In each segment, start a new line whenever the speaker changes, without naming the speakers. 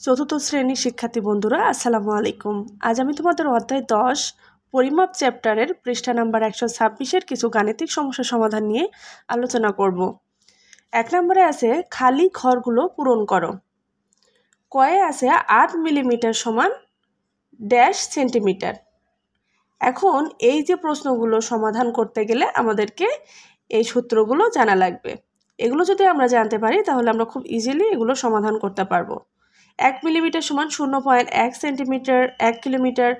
চতুর্থ শ্রেণীর শিক্ষার্থী বন্ধুরা আসসালামু আলাইকুম। আজ আমি তোমাদের অধ্যায় 10 পরিমাপ চ্যাপ্টারের পৃষ্ঠা নাম্বার 126-এর কিছু গাণিতিক সমস্যা সমাধান নিয়ে আলোচনা করব। 1 নম্বরে আছে খালি ঘরগুলো পূরণ করো। কয়ে আছে 8 মিলিমিটার সমান ড্যাশ সেন্টিমিটার। এখন এই যে প্রশ্নগুলো সমাধান করতে গেলে আমাদেরকে এই সূত্রগুলো জানা লাগবে। এগুলো যদি আমরা জানতে পারি তাহলে আমরা খুব ইজিলি এগুলো সমাধান করতে পারবো। 1 মিলিমিটার সমান 0.1 সেন্টিমিটার, 1 কিলোমিটার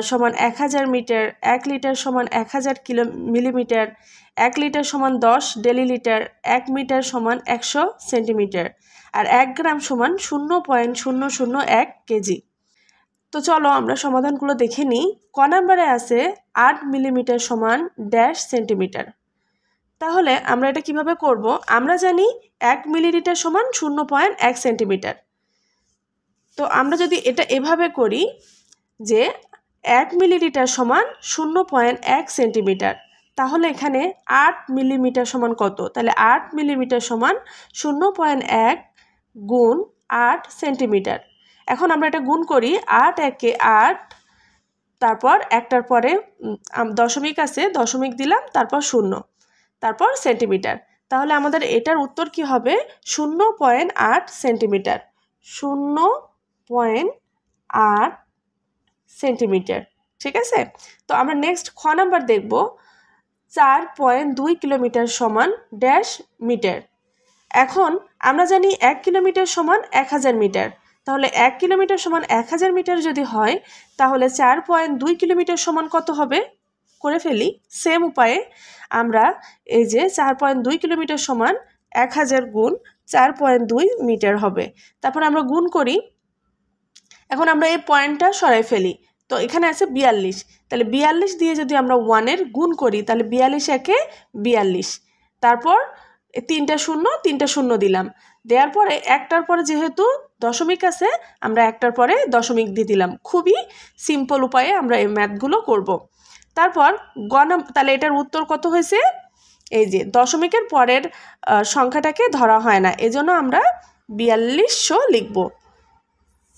সমান 1000 মিটার, 1 লিটার সমান 1000 মিলিমিটার, 1 লিটার সমান 10 ডেলিলিটার, 1 মিটার সমান 100 সেন্টিমিটার, আর 1 গ্রাম সমান 0.001 কেজি। তো চলো আমরা সমাধানগুলো দেখে নিই। ক নম্বরে আছে 8 মিলিমিটার সমান ড্যাশ সেন্টিমিটার। তাহলে আমরা এটা কিভাবে করব? আমরা জানি 1 মিলিলিটার সমান 0.1 সেন্টিমিটার। তো আমরা যদি এটা এভাবে করি যে 1 মিলিলিটার সমান 0.1 সেন্টিমিটার, তাহলে এখানে 8 মিলিমিটার সমান কত? তাহলে 8 মিলিমিটার সমান 0.1 গুণ 8 সেন্টিমিটার। এখন আমরা এটা গুণ করি, 8 একে 8, তারপর একটার পরে দশমিক আছে, দশমিক দিলাম, তারপর 0, তারপর সেন্টিমিটার। তাহলে আমাদের এটার উত্তর কি হবে? 0.8 সেন্টিমিটার। 0.8 সেন্টিমিটার। ঠিক আছে? তো আমরা নেক্সট খ নাম্বার দেখব। 4.2 কিলোমিটার সমান ড্যাশ মিটার। এখন আমরা জানি 1 কিলোমিটার সমান 1000 মিটার। তাহলে 1 কিলোমিটার সমান 1000 মিটার যদি হয়, তাহলে 4.2 কিলোমিটার সমান কত হবে? করে ফেলি সেম উপায়ে। আমরা এই যে 4.2 কিলোমিটার সমান 1000 গুণ 4.2 মিটার হবে। তারপর আমরা গুণ করি। এখন আমরা এই পয়েন্টটা সরাই ফেলি। তো এখানে আছে 42। তাহলে 42 দিয়ে যদি আমরা 1-এর গুণ করি, তাহলে 42 একে 42। তারপর 3টা শূন্য দিলাম। দেওয়ার পরে একটার পরে যেহেতু দশমিক আছে, আমরা একটার পরে দশমিক দিয়ে দিলাম। খুবই সিম্পল উপায়ে আমরা এই ম্যাথগুলো করব। তারপর তাহলে এটার উত্তর কত হয়েছে? এই যে দশমিকের পরের সংখ্যাটাকে ধরা হয় না, এজন্য আমরা 4200 লিখব।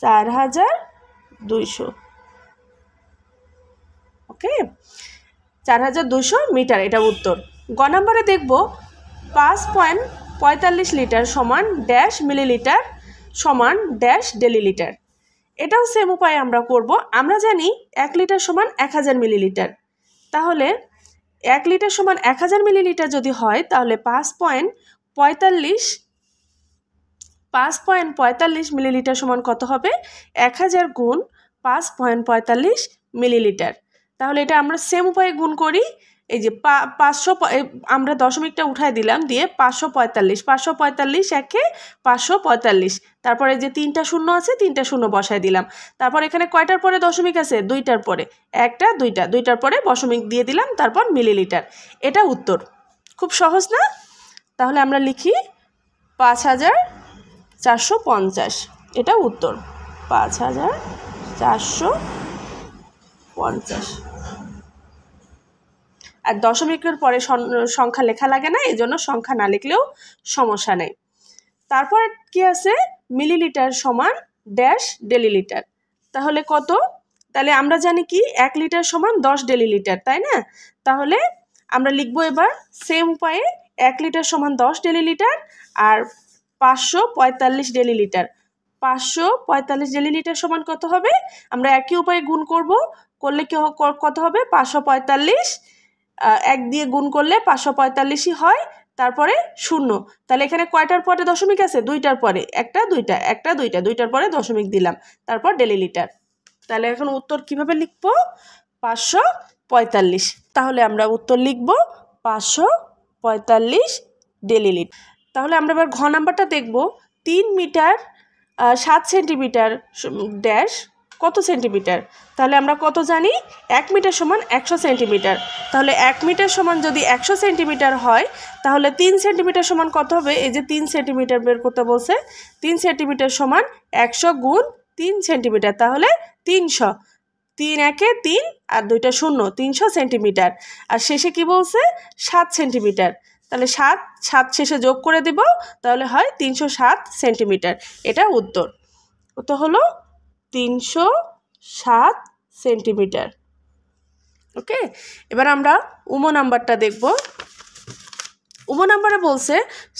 4200। ওকে, 4200 মিটার এটা উত্তর। গ নম্বরে দেখব 5.45 লিটার সমান ড্যাশ মিলিলিটার সমান ড্যাশ ডেলিলিটার। এটাও সেম উপায়ে আমরা করব। আমরা জানি 1 লিটার সমান 1000 মিলিলিটার। তাহলে 1 লিটার সমান 1000 মিলিলিটার যদি হয়, তাহলে 5.45 মিলিলিটার সমান কত হবে? 1000 গুণ 5.45 মিলিলিটার। তাহলে এটা আমরা সেম উপায়ে গুণ করি। এই যে 500, আমরা দশমিকটা উঠায় দিলাম, দিয়ে 545 একে 545। তারপরে যে 3টা শূন্য আছে, 3টা শূন্য বসায় দিলাম। তারপর এখানে কয়টার পরে দশমিক আছে? 2টার পরে, 1টা 2টা, 2টার পরে দশমিক দিয়ে দিলাম, তারপর মিলিলিটার। এটা উত্তর। খুব সহজ না? তাহলে আমরা লিখি 5450। এটা উত্তর 5450। আর দশমিকের পরে সংখ্যা লেখা লাগে না, এই জন্য সংখ্যা না লিখলেও সমস্যা নেই। তারপর কি আছে? মিলিলিটার সমান ড্যাশ ডেলিলিটার। তাহলে কত? তাহলে আমরা জানি কি 1 লিটার সমান 10 ডেলিলিটার, তাই না? তাহলে আমরা লিখবো এবার সেম উপায়ে 1 লিটার সমান 10 ডেলিলিটার আর 545 ডেলিলিটার। 545 ডেলিলিটার সমান কত হবে? আমরা একই উপায়ে গুণ করলে কি কত হবে? 545 1 দিয়ে গুণ করলে 545ই হয়, তারপরে 0। তাহলে এখানে কয়টার পরে দশমিক আছে? 2টার পরে, 1টা 2টা, 1টা 2টা, 2টার পরে দশমিক দিলাম, তারপর ডেলিলিটার। তাহলে এখন উত্তর কিভাবে লিখব? 545। তাহলে আমরা উত্তর লিখব 545 ডেলিলিটার। তাহলে আমরা এবার ঘ নাম্বারটা দেখব। 3 মিটার 7 সেন্টিমিটার ড্যাশ কত সেন্টিমিটার? তাহলে আমরা কত জানি? 1 মিটার সমান 100 সেন্টিমিটার। তাহলে 1 মিটার সমান যদি 100 সেন্টিমিটার হয়, তাহলে 3 সেন্টিমিটার সমান কত হবে? এই যে 3 সেন্টিমিটার বের করতে বলছে। 3 সেন্টিমিটার সমান 100 গুণ 3 সেন্টিমিটার, তাহলে 300। 3 একে 3 আর 2টা শূন্য, 300 সেন্টিমিটার। আর শেষে কি বলছে? 7 সেন্টিমিটার। তাহলে 7 শেষে যোগ করে দেব, তাহলে হয় 307 সেন্টিমিটার। এটা উত্তর। কত হলো 307 সেন্টিমিটার। ওকে, এবার আমরা উম নাম্বারটা দেখব। উম নাম্বারে বলছে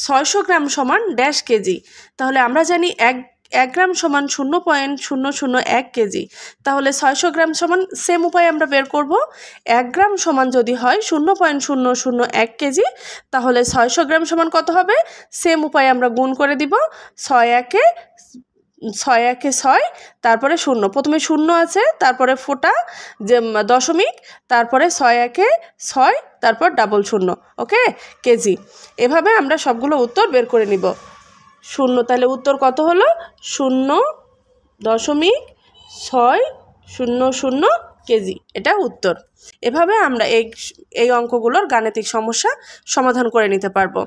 600 গ্রাম সমান ড্যাশ কেজি। তাহলে আমরা জানি এক গ্রাম সমান 0.001 কেজি। তাহলে 600 গ্রাম সমান সেম উপায়ে আমরা বের করব। 1 গ্রাম সমান যদি হয় 0.001 কেজি, তাহলে 600 গ্রাম সমান কত হবে? সেম উপায়ে আমরা গুণ করে দিব। 6 একে 6, তারপরে 0, প্রথমে 0 আছে, তারপরে ফোঁটা যে দশমিক, তারপরে 6 একে 6, তারপর ডাবল 0। ওকে, কেজি। এভাবে আমরা সবগুলো উত্তর বের করে নিব। 0, তাহলে উত্তর কত হলো? 0.600 কেজি, এটা উত্তর। এভাবে আমরা এই অঙ্কগুলোর গাণিতিক সমস্যা সমাধান করে নিতে পারবো।